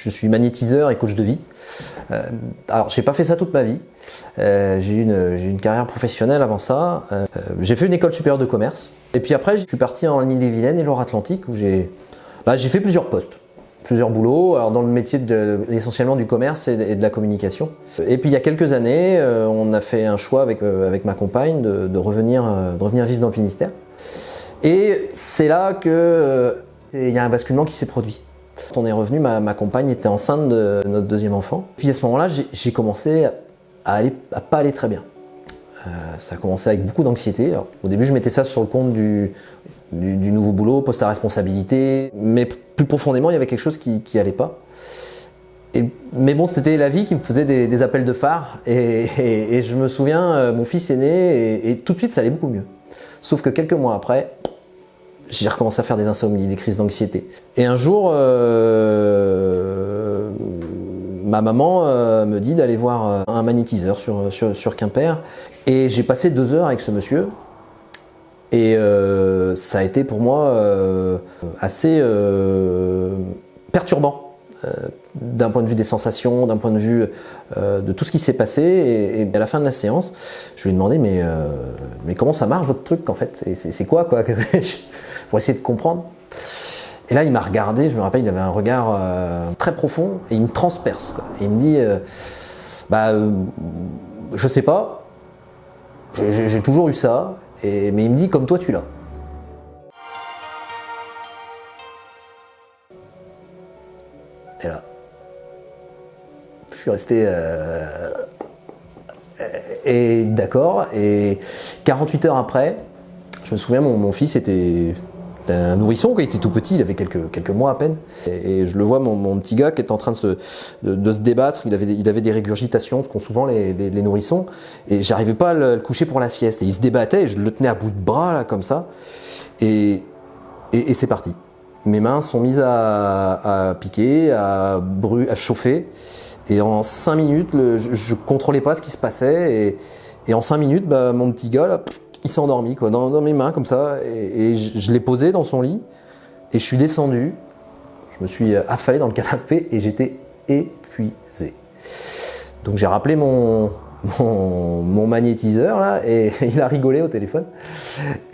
Je suis magnétiseur et coach de vie. Alors, j'ai pas fait ça toute ma vie. J'ai eu une carrière professionnelle avant ça. J'ai fait une école supérieure de commerce. Et puis après, je suis parti en Ille-et-Vilaine et Loire-Atlantique où j'ai fait plusieurs postes, plusieurs boulots. Alors dans le métier essentiellement du commerce et de la communication. Et puis il y a quelques années, on a fait un choix avec ma compagne de revenir vivre dans le Finistère. Et c'est là que il y a un basculement qui s'est produit. Quand on est revenu, ma compagne était enceinte de notre deuxième enfant. Puis à ce moment-là, j'ai commencé à pas aller très bien. Ça a commencé avec beaucoup d'anxiété. Au début, je mettais ça sur le compte du nouveau boulot, poste à responsabilité. Mais plus profondément, il y avait quelque chose qui allait pas. Mais bon, c'était la vie qui me faisait des appels de phare. Et je me souviens, mon fils est né et tout de suite, ça allait beaucoup mieux. Sauf que quelques mois après, j'ai recommencé à faire des insomnies, des crises d'anxiété. Et un jour, ma maman me dit d'aller voir un magnétiseur sur Quimper. Et j'ai passé 2 heures avec ce monsieur. Et ça a été pour moi assez perturbant. D'un point de vue des sensations, d'un point de vue de tout ce qui s'est passé. Et à la fin de la séance, je lui ai demandé mais comment ça marche votre truc en fait, c'est quoi pour essayer de comprendre. Et là il m'a regardé, je me rappelle, il avait un regard très profond et il me transperce quoi. Et il me dit je sais pas, j'ai toujours eu ça, mais il me dit comme toi tu l'as. Et là, je suis resté d'accord. Et 48 heures après, je me souviens, mon fils était un nourrisson, quoi. Il était tout petit, il avait quelques mois à peine. Et je le vois, mon petit gars qui est en train de se débattre. Il avait des régurgitations, ce qu'ont souvent les nourrissons. Et j'arrivais pas à le coucher pour la sieste. Et il se débattait, et je le tenais à bout de bras, là, comme ça. Et c'est parti. Mes mains sont mises à piquer, à chauffer. Et en 5 minutes, je contrôlais pas ce qui se passait. Et en 5 minutes, mon petit gars, là, il s'est endormi quoi, dans mes mains comme ça. Et je l'ai posé dans son lit. Et je suis descendu. Je me suis affalé dans le canapé et j'étais épuisé. Donc j'ai rappelé mon magnétiseur là, et il a rigolé au téléphone.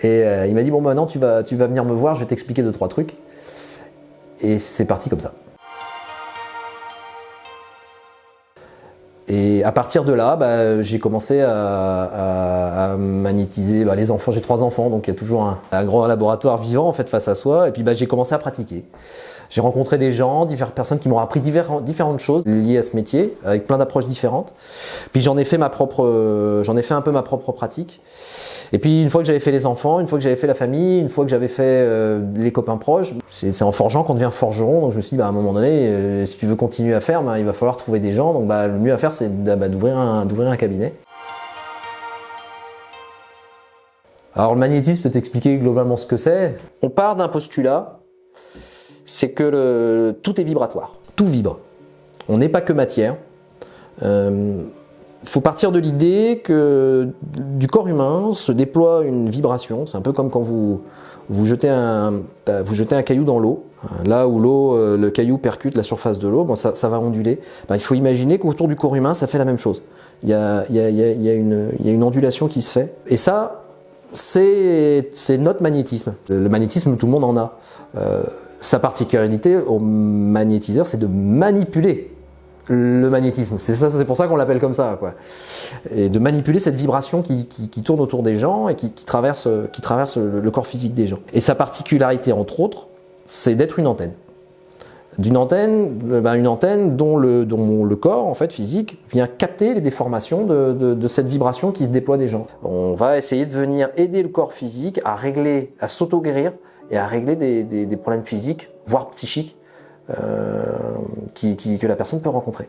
Et il m'a dit bon maintenant tu vas venir me voir, je vais t'expliquer 2-3 trucs. Et c'est parti comme ça. Et à partir de là, j'ai commencé à magnétiser les enfants. J'ai 3 enfants, donc il y a toujours un grand laboratoire vivant en fait face à soi. Et puis j'ai commencé à pratiquer. J'ai rencontré des gens, diverses personnes qui m'ont appris différentes choses liées à ce métier, avec plein d'approches différentes. Puis j'en ai fait un peu ma propre pratique. Et puis une fois que j'avais fait les enfants, une fois que j'avais fait la famille, une fois que j'avais fait les copains proches, c'est en forgeant qu'on devient forgeron. Donc je me suis dit à un moment donné, si tu veux continuer à faire, il va falloir trouver des gens. Donc le mieux à faire c'est d'ouvrir un cabinet. Alors le magnétisme, peut t'expliquer globalement ce que c'est. On part d'un postulat, c'est que tout est vibratoire, tout vibre. On n'est pas que matière. Il faut partir de l'idée que du corps humain se déploie une vibration. C'est un peu comme quand vous jetez un caillou dans l'eau. Là où le caillou percute la surface de l'eau, ça va onduler. Il faut imaginer qu'autour du corps humain, ça fait la même chose. Il y a une ondulation qui se fait. Et ça, c'est notre magnétisme. Le magnétisme, tout le monde en a. Sa particularité au magnétiseur, c'est de manipuler le magnétisme. C'est pour ça qu'on l'appelle comme ça, quoi. Et de manipuler cette vibration qui tourne autour des gens et qui traverse le corps physique des gens. Et sa particularité, entre autres, c'est d'être une antenne. Une antenne dont le corps en fait physique vient capter les déformations de cette vibration qui se déploie des gens. On va essayer de venir aider le corps physique à s'auto-guérir et à régler des problèmes physiques, voire psychiques, que la personne peut rencontrer.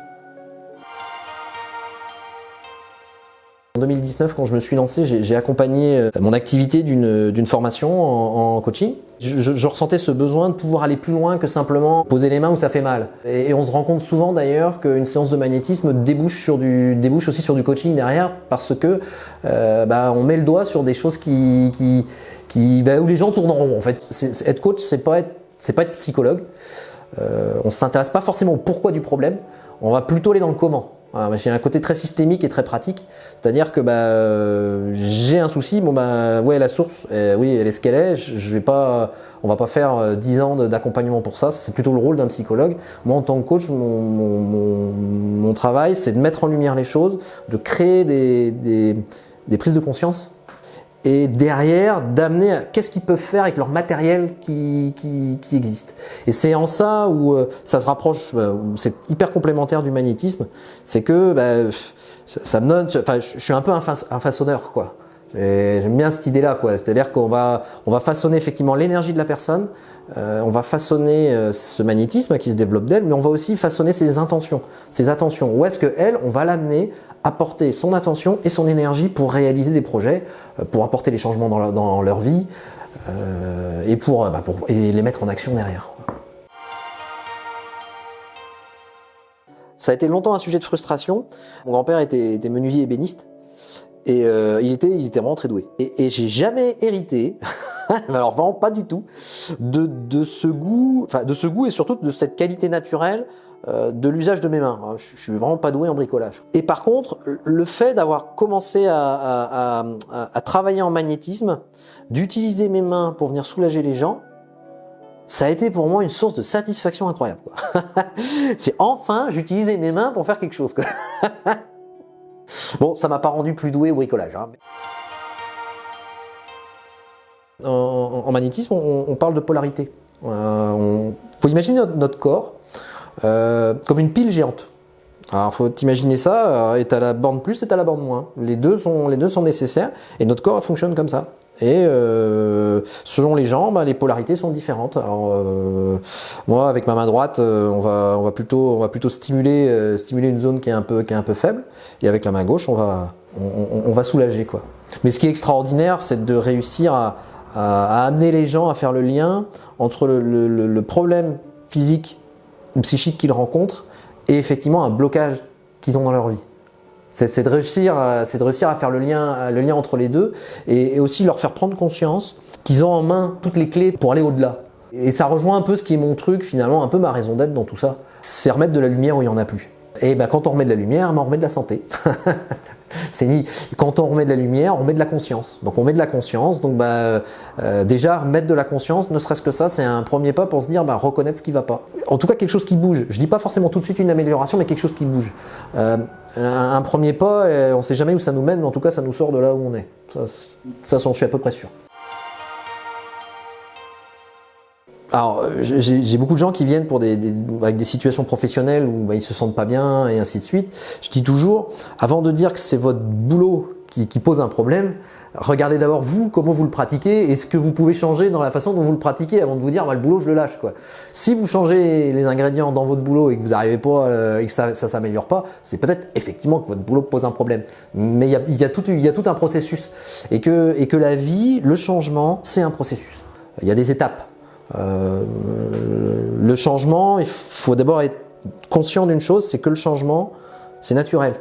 En 2019, quand je me suis lancé, j'ai accompagné mon activité d'une formation en coaching. Je ressentais ce besoin de pouvoir aller plus loin que simplement poser les mains où ça fait mal. Et on se rend compte souvent d'ailleurs qu'une séance de magnétisme débouche aussi sur du coaching derrière, parce que on met le doigt sur des choses où les gens tournent en rond. En fait, être coach, c'est pas être psychologue. on ne s'intéresse pas forcément au pourquoi du problème, on va plutôt aller dans le comment. Voilà, j'ai un côté très systémique et très pratique, c'est-à-dire que j'ai un souci, ouais, la source, oui, elle est ce qu'elle est, on va pas faire 10 ans d'accompagnement pour ça, c'est plutôt le rôle d'un psychologue. Moi en tant que coach, mon travail c'est de mettre en lumière les choses, de créer des prises de conscience et derrière d'amener qu'est-ce qu'ils peuvent faire avec leur matériel qui existe. Et c'est en ça où ça se rapproche, c'est hyper complémentaire du magnétisme, c'est que ça me donne, enfin, je suis un peu un façonneur quoi. J'aime bien cette idée-là quoi, c'est-à-dire qu'on va façonner effectivement l'énergie de la personne, on va façonner ce magnétisme qui se développe d'elle, mais on va aussi façonner ses intentions, ses attentions. Où est-ce que elle, on va l'amener à porter son attention et son énergie pour réaliser des projets, pour apporter des changements dans leur vie et pour les mettre en action derrière. Ça a été longtemps un sujet de frustration. Mon grand-père était menuisier ébéniste et il était vraiment très doué. Et j'ai jamais hérité, alors vraiment pas du tout, de ce goût et surtout de cette qualité naturelle de l'usage de mes mains. Je suis vraiment pas doué en bricolage. Et par contre, le fait d'avoir commencé à travailler en magnétisme, d'utiliser mes mains pour venir soulager les gens, ça a été pour moi une source de satisfaction incroyable, quoi. C'est enfin, j'utilisais mes mains pour faire quelque chose, quoi. Bon, ça m'a pas rendu plus doué au bricolage, hein. En magnétisme, on parle de polarité. Faut imaginer notre corps comme une pile géante. Alors, faut t'imaginer ça, et t'as la borne plus et t'as la borne moins. Les deux sont nécessaires, et notre corps fonctionne comme ça. Et selon les gens, les polarités sont différentes. Alors moi, avec ma main droite, on va plutôt stimuler une zone qui est un peu faible, et avec la main gauche, on va soulager quoi. Mais ce qui est extraordinaire, c'est de réussir à amener les gens à faire le lien entre le problème physique ou psychique qu'ils rencontrent et effectivement un blocage qu'ils ont dans leur vie. C'est de réussir à faire le lien entre les deux et aussi leur faire prendre conscience qu'ils ont en main toutes les clés pour aller au-delà. Et ça rejoint un peu ce qui est mon truc finalement, un peu ma raison d'être dans tout ça. C'est remettre de la lumière où il n'y en a plus. Et quand on remet de la lumière, on remet de la santé. Quand on remet de la lumière, on met de la conscience. Donc on met de la conscience, donc déjà mettre de la conscience, ne serait-ce que ça, c'est un premier pas pour se dire reconnaître ce qui ne va pas. En tout cas quelque chose qui bouge. Je dis pas forcément tout de suite une amélioration, mais quelque chose qui bouge. Un premier pas, on ne sait jamais où ça nous mène, mais en tout cas ça nous sort de là où on est. Ça j'en suis à peu près sûr. Alors, j'ai beaucoup de gens qui viennent avec des situations professionnelles où ils se sentent pas bien et ainsi de suite. Je dis toujours, avant de dire que c'est votre boulot qui pose un problème, regardez d'abord vous, comment vous le pratiquez et ce que vous pouvez changer dans la façon dont vous le pratiquez avant de vous dire le boulot je le lâche quoi. Si vous changez les ingrédients dans votre boulot et que vous n'arrivez pas et que ça s'améliore pas, c'est peut-être effectivement que votre boulot pose un problème. Mais il y a tout un processus et que la vie, le changement, c'est un processus. Il y a des étapes. Le changement, il faut d'abord être conscient d'une chose, c'est que le changement, c'est naturel.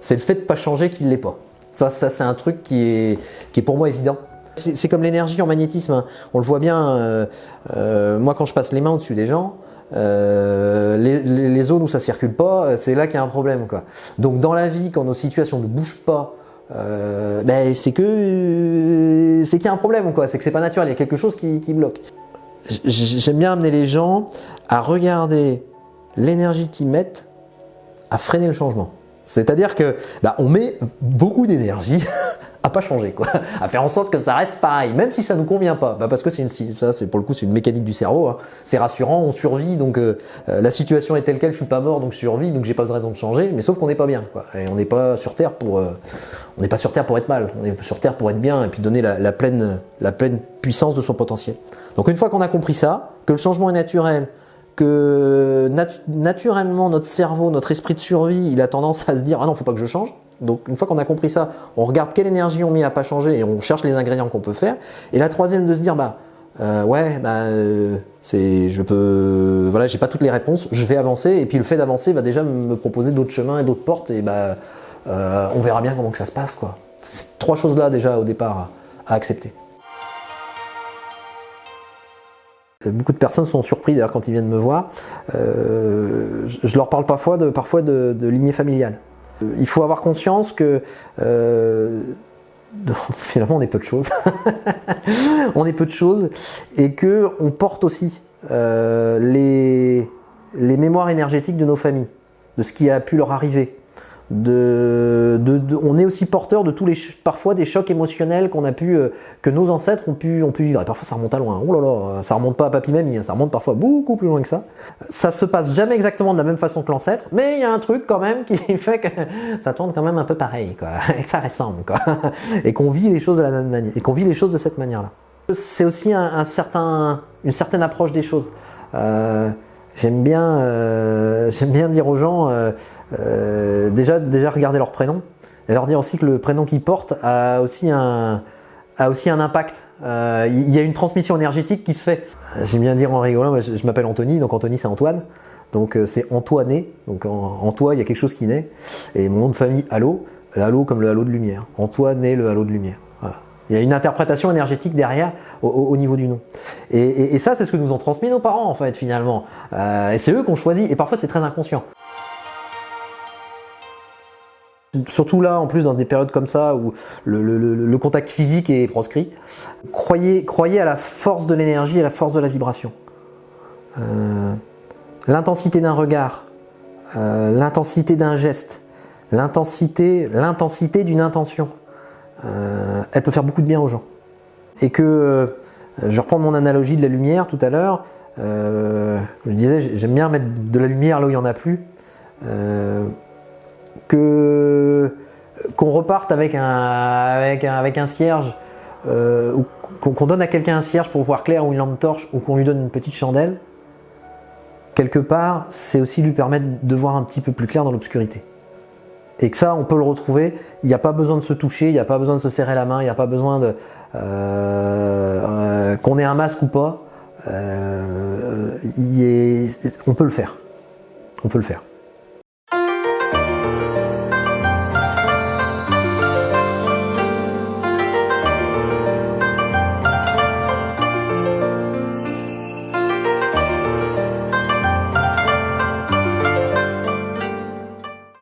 C'est le fait de ne pas changer qui ne l'est pas. Ça c'est un truc qui est pour moi évident. C'est comme l'énergie en magnétisme, hein. On le voit bien, moi quand je passe les mains au-dessus des gens, les zones où ça ne circule pas, c'est là qu'il y a un problème, quoi. Donc dans la vie, quand nos situations ne bougent pas, c'est qu'il y a un problème, quoi. C'est que c'est pas naturel, il y a quelque chose qui bloque. J'aime bien amener les gens à regarder l'énergie qu'ils mettent à freiner le changement. C'est-à-dire que on met beaucoup d'énergie à pas changer, quoi, à faire en sorte que ça reste pareil, même si ça nous convient pas, parce que pour le coup c'est une mécanique du cerveau, hein. C'est rassurant, on survit, donc la situation est telle quelle, je suis pas mort, donc je survis, donc j'ai pas de raison de changer, mais sauf qu'on n'est pas bien, quoi. Et on n'est pas sur Terre pour être mal, on est sur Terre pour être bien et puis donner la pleine puissance de son potentiel. Donc une fois qu'on a compris ça, que le changement est naturel, que naturellement notre cerveau, notre esprit de survie, il a tendance à se dire ah non, faut pas que je change. Donc une fois qu'on a compris ça, on regarde quelle énergie on met à pas changer et on cherche les ingrédients qu'on peut faire. Et la troisième, de se dire j'ai pas toutes les réponses, je vais avancer et puis le fait d'avancer va déjà me proposer d'autres chemins et d'autres portes et on verra bien comment que ça se passe, quoi. C'est trois choses là déjà au départ à accepter. Beaucoup de personnes sont surpris d'ailleurs quand ils viennent me voir. Je leur parle parfois de lignée familiale. Il faut avoir conscience que finalement on est peu de choses. On est peu de choses et que on porte aussi les mémoires énergétiques de nos familles, de ce qui a pu leur arriver. On est aussi porteur de parfois des chocs émotionnels que nos ancêtres ont pu vivre. Et parfois ça remonte à loin. Oh là là, ça remonte pas à papy mamie, ça remonte parfois beaucoup plus loin que ça. Ça se passe jamais exactement de la même façon que l'ancêtre, mais il y a un truc quand même qui fait que ça tourne quand même un peu pareil, quoi, et que ça ressemble, quoi, et qu'on vit les choses de la même manière, et qu'on vit les choses de cette manière-là. C'est aussi une certaine approche des choses. J'aime bien dire aux gens déjà regarder leur prénom et leur dire aussi que le prénom qu'ils portent a aussi un impact. Il y a une transmission énergétique qui se fait. J'aime bien dire en rigolant, je m'appelle Anthony, donc Anthony c'est Antoine, donc c'est Antoiné, donc en toi il y a quelque chose qui naît, et mon nom de famille Halo, l'halo comme le halo de lumière, Antoiné le halo de lumière. Voilà. Il y a une interprétation énergétique derrière au niveau du nom. Et ça, c'est ce que nous ont transmis nos parents, en fait, finalement. Et c'est eux qu'on choisit. Et parfois, c'est très inconscient. Surtout là, en plus, dans des périodes comme ça, où le contact physique est proscrit, croyez à la force de l'énergie et à la force de la vibration. L'intensité d'un regard, l'intensité d'un geste, l'intensité d'une intention. Elle peut faire beaucoup de bien aux gens. Et que, je vais reprendre mon analogie de la lumière tout à l'heure, je disais, j'aime bien mettre de la lumière là où il n'y en a plus, qu'on reparte avec un cierge, ou qu'on donne à quelqu'un un cierge pour voir clair ou une lampe torche, ou qu'on lui donne une petite chandelle, quelque part, c'est aussi lui permettre de voir un petit peu plus clair dans l'obscurité. Et que ça, on peut le retrouver. Il n'y a pas besoin de se toucher, il n'y a pas besoin de se serrer la main, il n'y a pas besoin qu'on ait un masque ou pas. On peut le faire. On peut le faire.